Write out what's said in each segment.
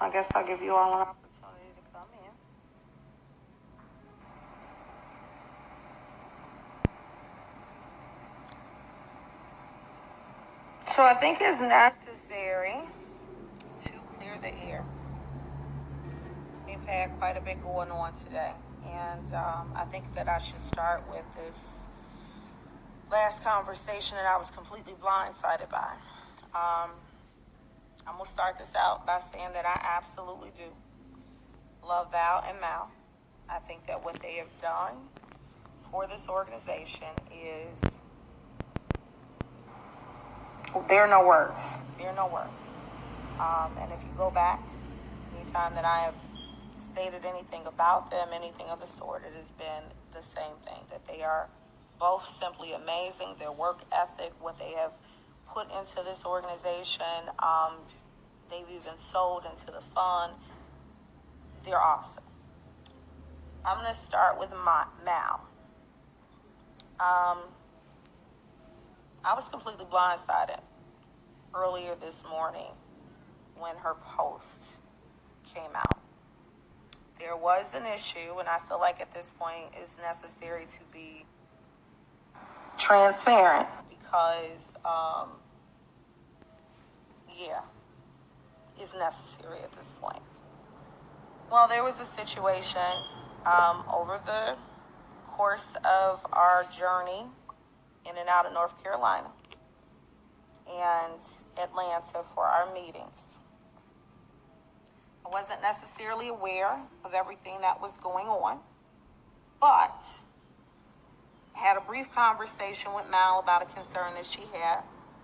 I guess I'll give you all an opportunity to come in. So I think it's necessary to clear the air. We've had quite a bit going on today, and I think that I should start with this last conversation that I was completely blindsided by. I'm going to start this out by saying that I absolutely do love Val and Mal. I think that what they have done for this organization is, there are no words. There are no words. And if you go back, anytime that I have stated anything about them, anything of the sort, it has been the same thing, that they are both simply amazing. Their work ethic, what they have put into this organization, they've even sold into the fund. They're awesome. I'm going to start with Mal. I was completely blindsided earlier this morning when her post came out. There was an issue, and I feel like at this point it's necessary to be transparent because, it's necessary at this point. Well, there was a situation over the course of our journey in and out of North Carolina and Atlanta for our meetings. I wasn't necessarily aware of everything that was going on, but I had a brief conversation with Mal about a concern that she had.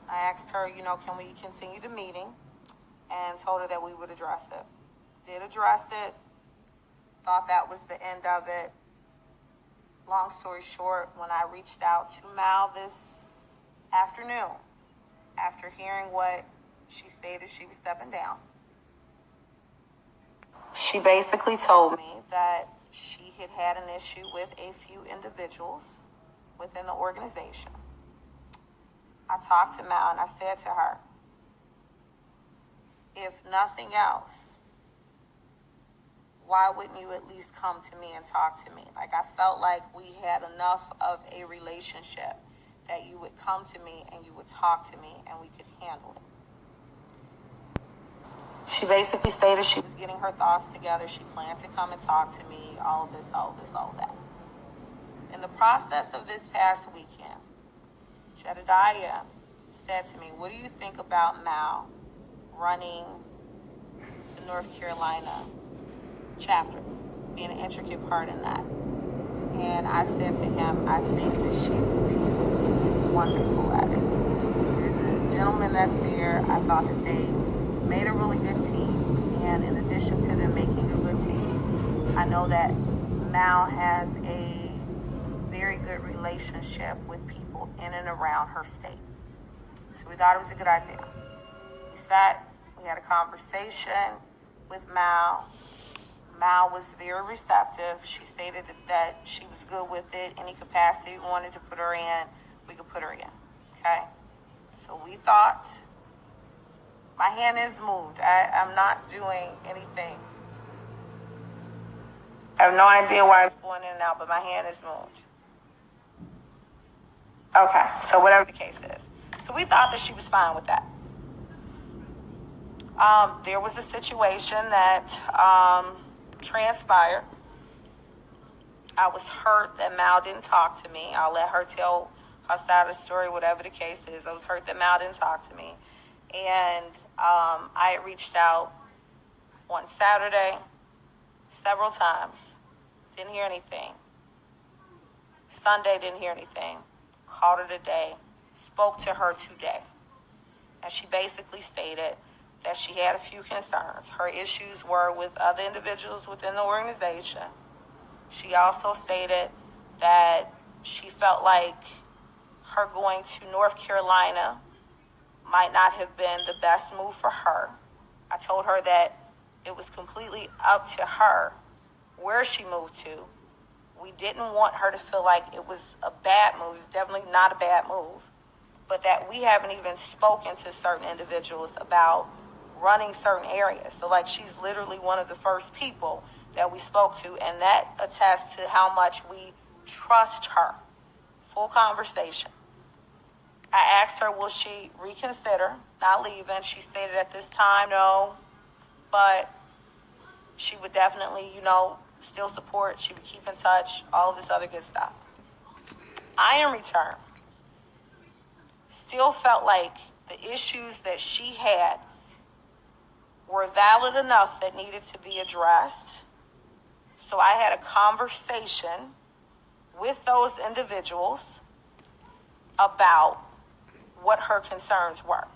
I asked her, can we continue the meeting? And told her that we would address it. Did address it. Thought that was the end of it. Long story short, when I reached out to Mal this afternoon, after hearing what she stated she was stepping down, she basically told me that she had had an issue with a few individuals within the organization. I talked to Mal and I said to her, if nothing else, why wouldn't you at least come to me and talk to me? Like, I felt like we had enough of a relationship that you would come to me and you would talk to me and we could handle it. She basically stated she was getting her thoughts together. She planned to come and talk to me, all of this, all that. In the process of this past weekend, Jedediah said to me, what do you think about Mal running the North Carolina chapter, being an intricate part in that? And I said to him, I think that she would be wonderful at it. There's a gentleman that's there. I thought that they made a really good team, and in addition to them making a good team, I know that Mal has a very good relationship with people in and around her state. So we thought it was a good idea. We sat, we had a conversation with Mal. Mal was very receptive. She stated that she was good with it. Any capacity we wanted to put her in, we could put her in. Okay? So we thought, my hand is moved. I'm not doing anything. I have no idea why it's going in and out, but my hand is moved. Okay, so whatever the case is. So we thought that she was fine with that. There was a situation that transpired. I was hurt that Mal didn't talk to me. I'll let her tell her side of the story, whatever the case is. I was hurt that Mal didn't talk to me. And I had reached out on Saturday several times. Didn't hear anything. Sunday, didn't hear anything. Called her today. Spoke to her today. And she basically stated that she had a few concerns. Her issues were with other individuals within the organization. She also stated that she felt like her going to North Carolina might not have been the best move for her. I told her that it was completely up to her where she moved to. We didn't want her to feel like it was a bad move. It's definitely not a bad move. But that we haven't even spoken to certain individuals about running certain areas. So like she's literally one of the first people that we spoke to, and that attests to how much we trust her. Full conversation. I asked her, will she reconsider not leaving? She stated at this time, no, but she would definitely, still support. She would keep in touch, all of this other good stuff. I, in return, still felt like the issues that she had were valid enough that needed to be addressed. So I had a conversation with those individuals about what her concerns were.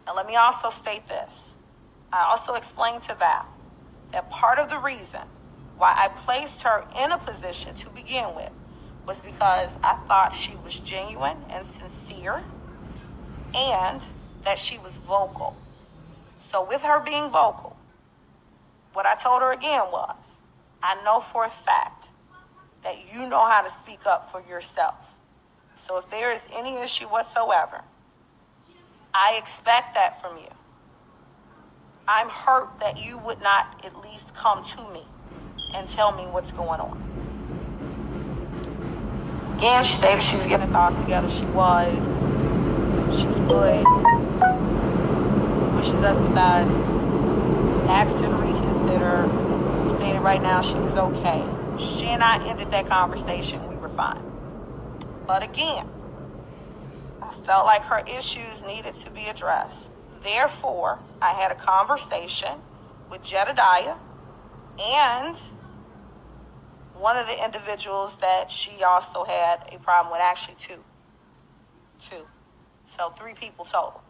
And let me also state this. I also explained to Val that part of the reason why I placed her in a position to begin with was because I thought she was genuine and sincere and that she was vocal. So with her being vocal, what I told her again was, I know for a fact that you know how to speak up for yourself. So if there is any issue whatsoever, I expect that from you. I'm hurt that you would not at least come to me and tell me what's going on. Again, she stated she was getting her thoughts together. She was. She's good. Wishes us the best. Asked her to reconsider. Stated right now she was okay. She and I ended that conversation. We were fine. But again, I felt like her issues needed to be addressed. Therefore, I had a conversation with Jedediah and one of the individuals that she also had a problem with, actually two. So 3 people total.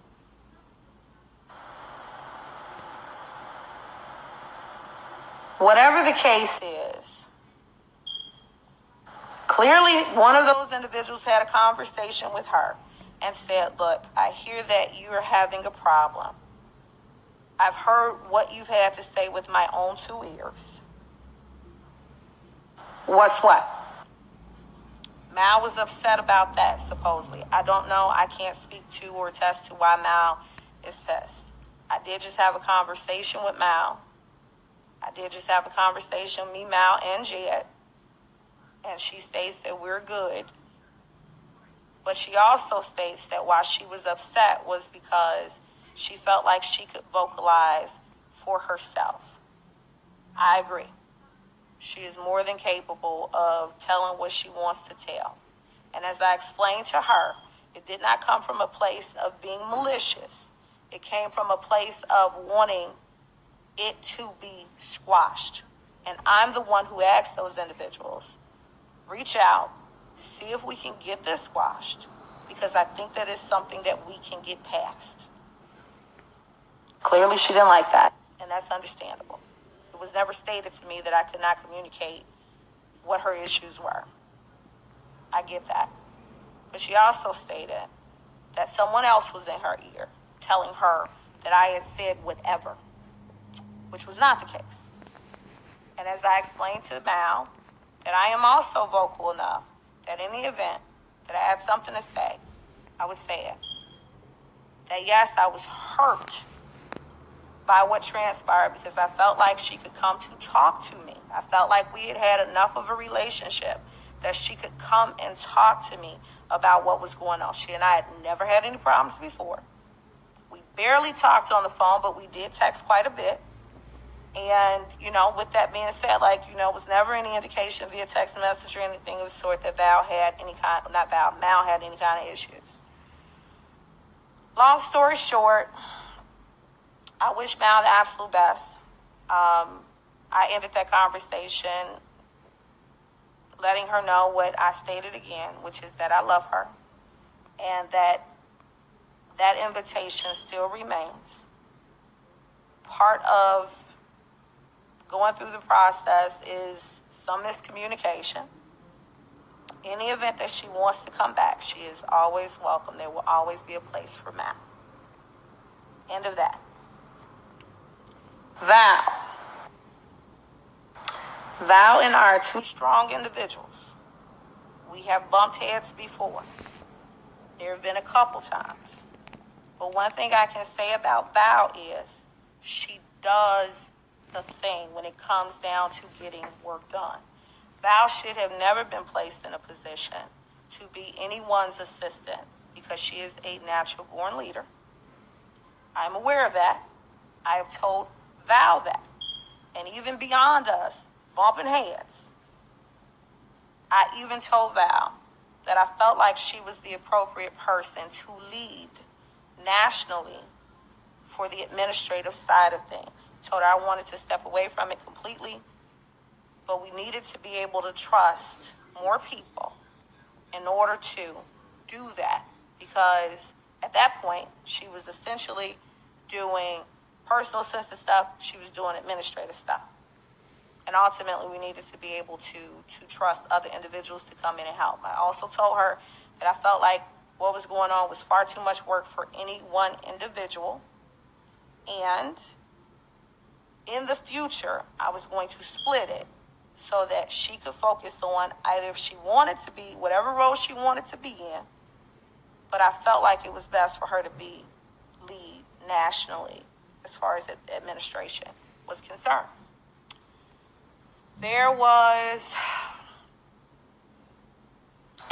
Whatever the case is, clearly one of those individuals had a conversation with her and said, look, I hear that you are having a problem. I've heard what you've had to say with my own 2 ears. What's what? Mal was upset about that, supposedly. I don't know. I can't speak to or attest to why Mal is pissed. I did just have a conversation with Mal. Me, Mal, and Jed. And she states that we're good. But she also states that why she was upset was because she felt like she could vocalize for herself. I agree. She is more than capable of telling what she wants to tell. And as I explained to her, it did not come from a place of being malicious. It came from a place of wanting it to be squashed. And I'm the one who asked those individuals, reach out, see if we can get this squashed, because I think that is something that we can get past. Clearly she didn't like that, and that's understandable. It was never stated to me that I could not communicate what her issues were. I get that. But she also stated that someone else was in her ear telling her that I had said whatever, which was not the case. And as I explained to Mal, that I am also vocal enough that in the event that I had something to say, I would say it. That yes, I was hurt by what transpired because I felt like she could come to talk to me. I felt like we had had enough of a relationship that she could come and talk to me about what was going on. She and I had never had any problems before. We barely talked on the phone, but we did text quite a bit. And, with that being said, was never any indication via text message or anything of the sort that Mal had any kind of issues. Long story short, I wish Mal the absolute best. I ended that conversation letting her know what I stated again, which is that I love her and that invitation still remains. Part of going through the process is some miscommunication. In the event that she wants to come back, she is always welcome. There will always be a place for Mal. End of that. Val and I are 2 strong individuals. We have bumped heads before. There have been a couple times. But one thing I can say about Val is she does the thing when it comes down to getting work done. Val should have never been placed in a position to be anyone's assistant because she is a natural born leader. I'm aware of that. I have told Val that. And even beyond us bumping heads, I even told Val that I felt like she was the appropriate person to lead nationally for the administrative side of things. Told her I wanted to step away from it completely, but we needed to be able to trust more people in order to do that, because at that point she was essentially doing personal assistant stuff, she was doing administrative stuff. And ultimately we needed to be able to trust other individuals to come in and help. I also told her that I felt like what was going on was far too much work for any one individual, and in the future I was going to split it so that she could focus on either if she wanted to be whatever role she wanted to be in, but I felt like it was best for her to be lead nationally as far as administration was concerned. There was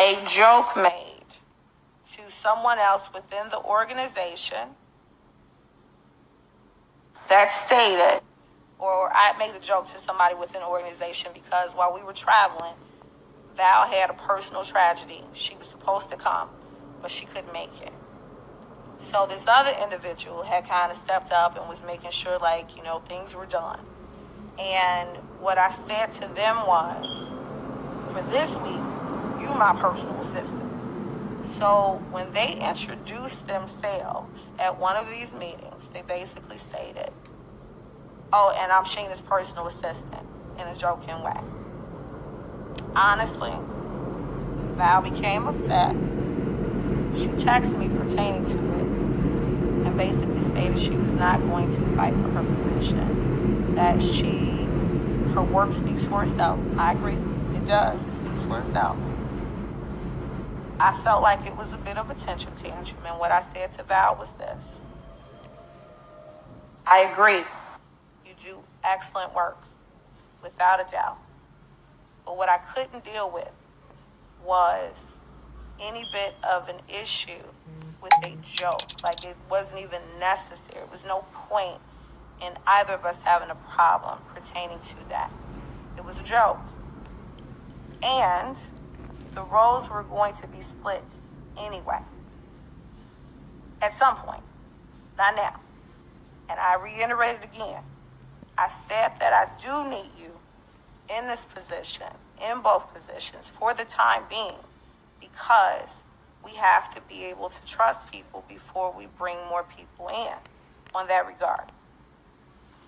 a joke made to someone else within the organization that stated, or I made a joke to somebody within the organization because while we were traveling, Val had a personal tragedy. She was supposed to come, but she couldn't make it. So this other individual had kind of stepped up and was making sure, things were done. And what I said to them was, for this week, you my personal assistant. So when they introduced themselves at one of these meetings, they basically stated, oh, and I'm Sheena's personal assistant, in a joking way. Honestly, Val became upset. She texted me pertaining to it and basically stated she was not going to fight for her position, that her work speaks for itself. I agree, it does, it speaks for itself. I felt like it was a bit of a tension tantrum, and what I said to Val was this: I agree, you do excellent work, without a doubt. But what I couldn't deal with was any bit of an issue with a joke. Like, it wasn't even necessary. There was no point in either of us having a problem pertaining to that. It was a joke. And the roles were going to be split anyway. At some point. Not now. And I reiterated again. I said that I do need you in this position, in both positions, for the time being, because we have to be able to trust people before we bring more people in on that regard.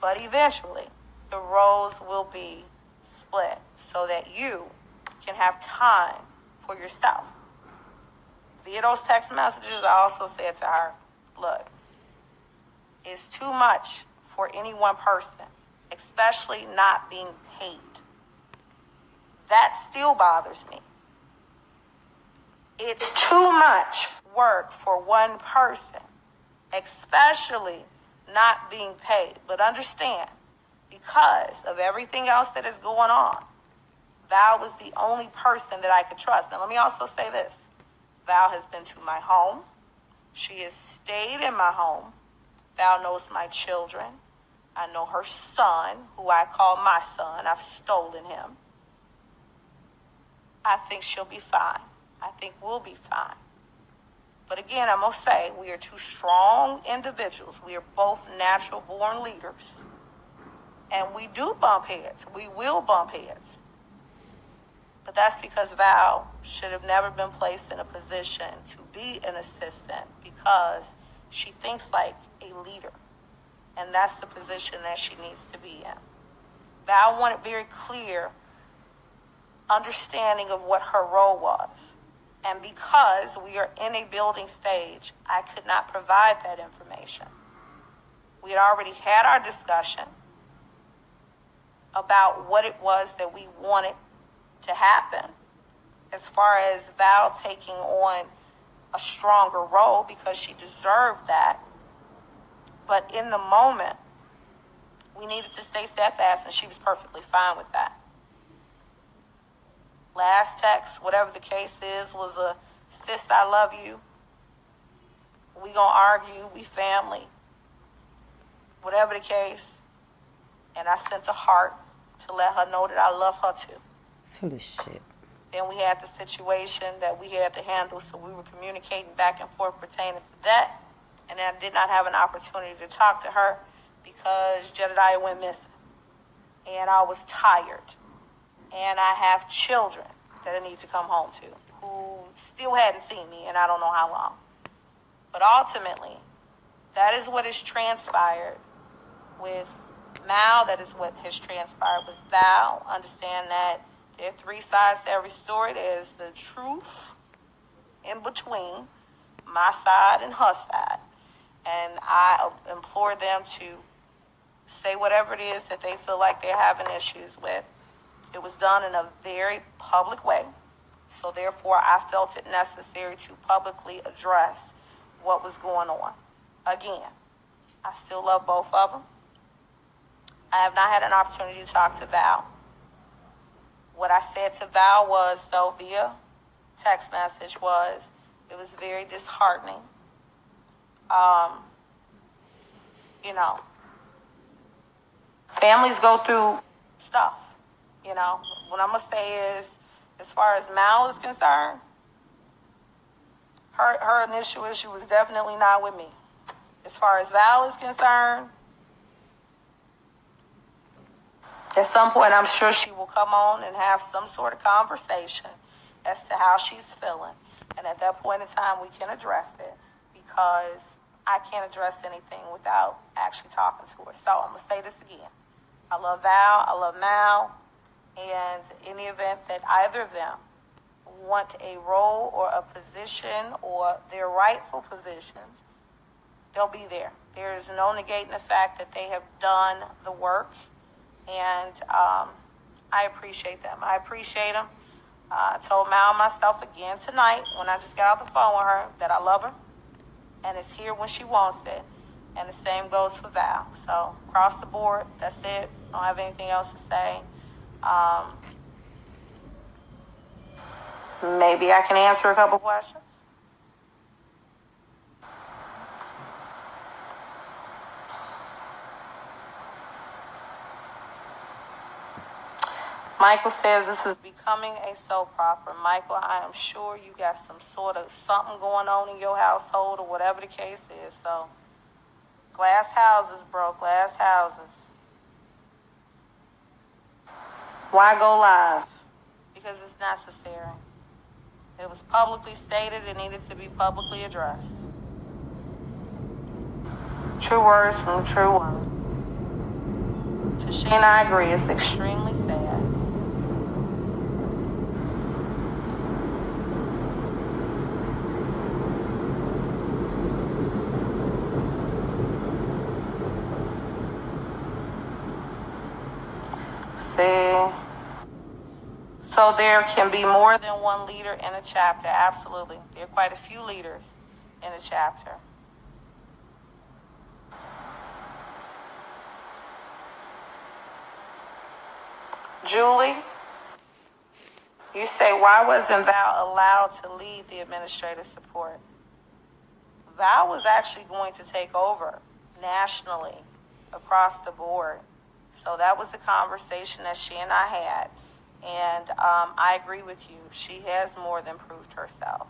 But eventually, the roles will be split so that you can have time for yourself. Via those text messages, I also said to her, look, it's too much for any one person, especially not being paid. That still bothers me. It's too much work for one person, especially not being paid. But understand, because of everything else that is going on, Val was the only person that I could trust. Now, let me also say this. Val has been to my home. She has stayed in my home. Val knows my children. I know her son, who I call my son. I've stolen him. I think she'll be fine. I think we'll be fine. But again, I must say, we are two strong individuals. We are both natural-born leaders. And we do bump heads. We will bump heads. But that's because Val should have never been placed in a position to be an assistant, because she thinks like a leader. And that's the position that she needs to be in. Val wanted very clear understanding of what her role was. And because we are in a building stage, I could not provide that information. We had already had our discussion about what it was that we wanted to happen as far as Val taking on a stronger role, because she deserved that. But in the moment, we needed to stay steadfast, and she was perfectly fine with that. Last text, whatever the case is, was a, sis, I love you. We gonna argue, we family. Whatever the case. And I sent a heart to let her know that I love her too. Full of shit. Then we had the situation that we had to handle, so we were communicating back and forth pertaining to that. And I did not have an opportunity to talk to her because Jedediah went missing. And I was tired. And I have children that I need to come home to who still hadn't seen me in I don't know how long. But ultimately, that is what has transpired with Mal. That is what has transpired with Val. Understand that there are three sides to every story. There's the truth in between, my side and her side. And I implore them to say whatever it is that they feel like they're having issues with. It was done in a very public way. So therefore, I felt it necessary to publicly address what was going on. Again, I still love both of them. I have not had an opportunity to talk to Val. What I said to Val was, though, via text message was, it was very disheartening. You know, families go through stuff. You know, what I'm going to say is, as far as Mal is concerned, her initial issue was definitely not with me. As far as Val is concerned, at some point I'm sure she will come on and have some sort of conversation as to how she's feeling. And at that point in time, we can address it because I can't address anything without actually talking to her. So I'm going to say this again. I love Val. I love Mal. And in the event that either of them want a role or a position or their rightful positions, they'll be there. There is no negating the fact that they have done the work. And I appreciate them. I appreciate them. I told Mal myself again tonight when I just got off the phone with her that I love her. And it's here when she wants it. And the same goes for Val. So across the board, that's it. Don't have anything else to say. Maybe I can answer a couple questions. Michael says this is becoming a soap opera. Michael, I am sure you got some sort of something going on in your household or whatever the case is. So, glass houses, bro, glass houses. Why go live? Because it's necessary. It was publicly stated it needed to be publicly addressed. True words from a true woman. To Sheena, I agree. It's extremely sad. So there can be more than one leader in a chapter. Absolutely. There are quite a few leaders in a chapter. Julie, you say, why wasn't Val allowed to lead the administrative support? Val was actually going to take over nationally across the board. So that was the conversation that she and I had. And I agree with you. She has more than proved herself.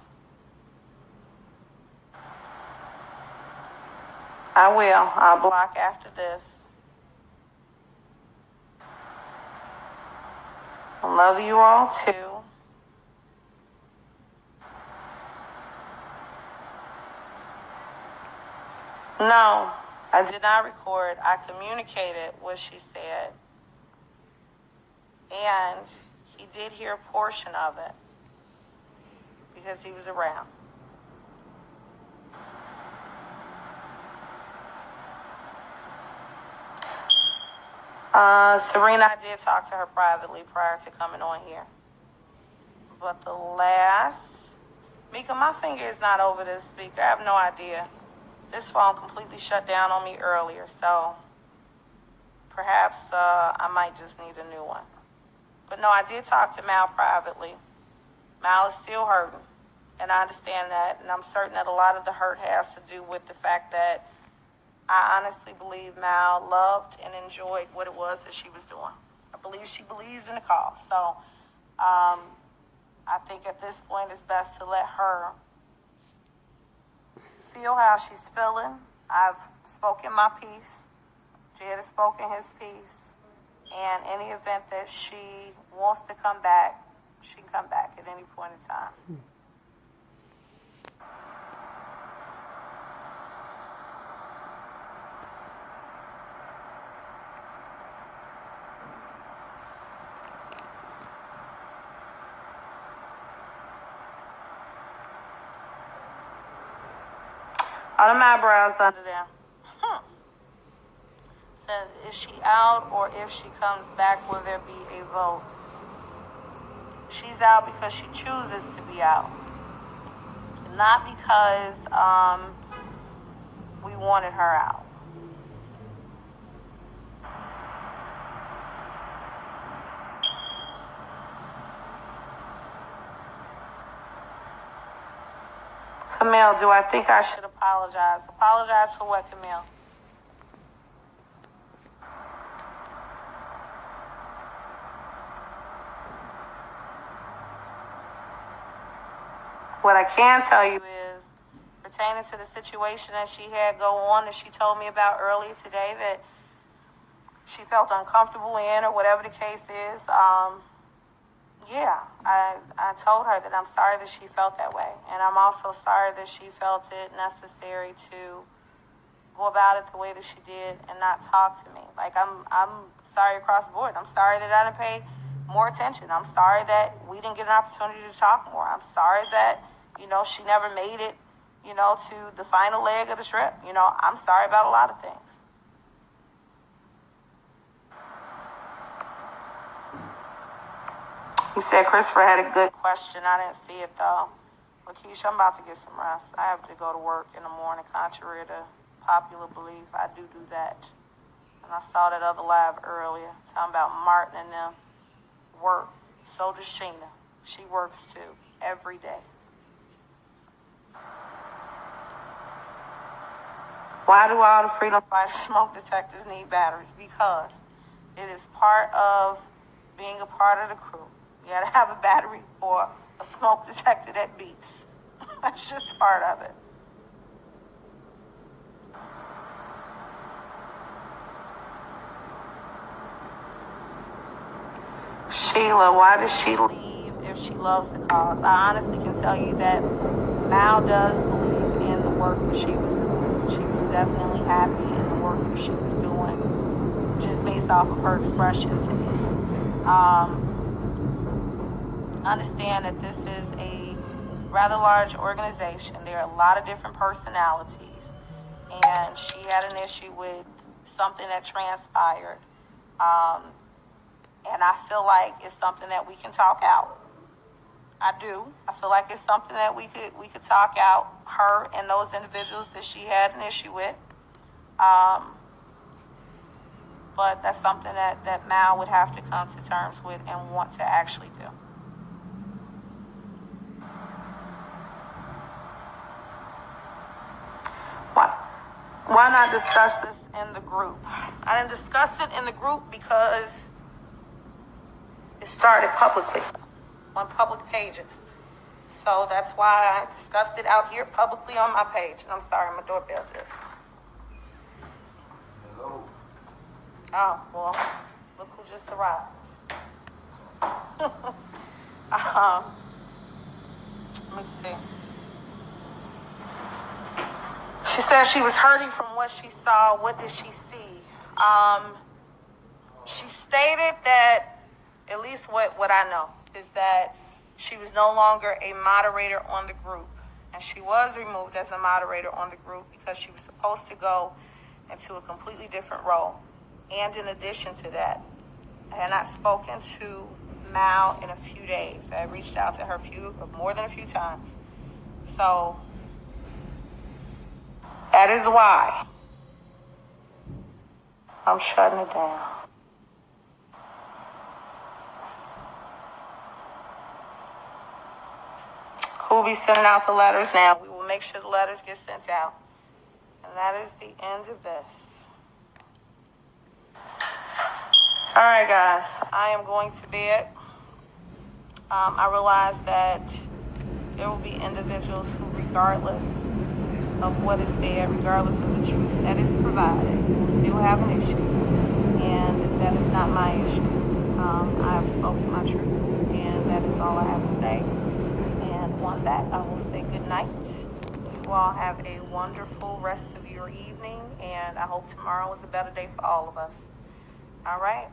I will. I'll block after this. I love you all too. No, I did not record. I communicated what she said. And he did hear a portion of it because he was around. Serena, I did talk to her privately prior to coming on here. But the last... Mika, my finger is not over this speaker. I have no idea. This phone completely shut down on me earlier, so... perhaps I might just need a new one. But no, I did talk to Mal privately. Mal is still hurting, and I understand that, and I'm certain that a lot of the hurt has to do with the fact that I honestly believe Mal loved and enjoyed what it was that she was doing. I believe she believes in the cause. So I think at this point it's best to let her feel how she's feeling. I've spoken my piece. Jed has spoken his piece. And any event that she wants to come back, she can come back at any point in time. All them eyebrows under there. Says, is she out, or if she comes back, will there be a vote? She's out because she chooses to be out. Not because we wanted her out. Camille, do I think I should apologize? Apologize for what, Camille? What I can tell you is, pertaining to the situation that she had go on, that she told me about earlier today, that she felt uncomfortable in, or whatever the case is, I told her that I'm sorry that she felt that way. And I'm also sorry that she felt it necessary to go about it the way that she did and not talk to me. Like, I'm sorry across the board. I'm sorry that I didn't pay more attention. I'm sorry that we didn't get an opportunity to talk more. I'm sorry that, she never made it, to the final leg of the trip. I'm sorry about a lot of things. You said Christopher had a good question. I didn't see it, though. Lakeisha, I'm about to get some rest. I have to go to work in the morning, contrary to popular belief. I do that. And I saw that other live earlier, talking about Martin and them work. So does Sheena. She works, too, every day. Why do all the freedom fighters smoke detectors need batteries? Because it is part of being a part of the crew. You got to have a battery or a smoke detector that beeps. That's just part of it. Sheila, why does she leave if she loves the cause? I honestly can tell you that Mal does believe in the work that she was doing. She was definitely happy in the work that she was doing, just based off of her expression to me. Understand that this is a rather large organization. There are a lot of different personalities, and she had an issue with something that transpired. And I feel like it's something that we can talk out. I do. I feel like it's something that we could talk out, her and those individuals that she had an issue with. But that's something that Mal would have to come to terms with and want to actually do. Why not discuss this in the group? I didn't discuss it in the group because it started publicly on public pages. So that's why I discussed it out here publicly on my page. And I'm sorry, my doorbell just. Hello. Oh, well, look who just arrived. Let me see. She said she was hurting from what she saw. What did she see? She stated that, at least what I know, is that she was no longer a moderator on the group. And she was removed as a moderator on the group because she was supposed to go into a completely different role. And in addition to that, I had not spoken to Mal in a few days. I reached out to her more than a few times. So that is why I'm shutting it down. Who will be sending out the letters now? We will make sure the letters get sent out. And that is the end of this. All right, guys. I am going to bed. I realize that there will be individuals who, regardless of what is said, regardless of the truth that is provided, will still have an issue. And that is not my issue. I have spoken my truth, and that is all I have to say. And on that, I will say good night. You all have a wonderful rest of your evening, and I hope tomorrow is a better day for all of us. All right?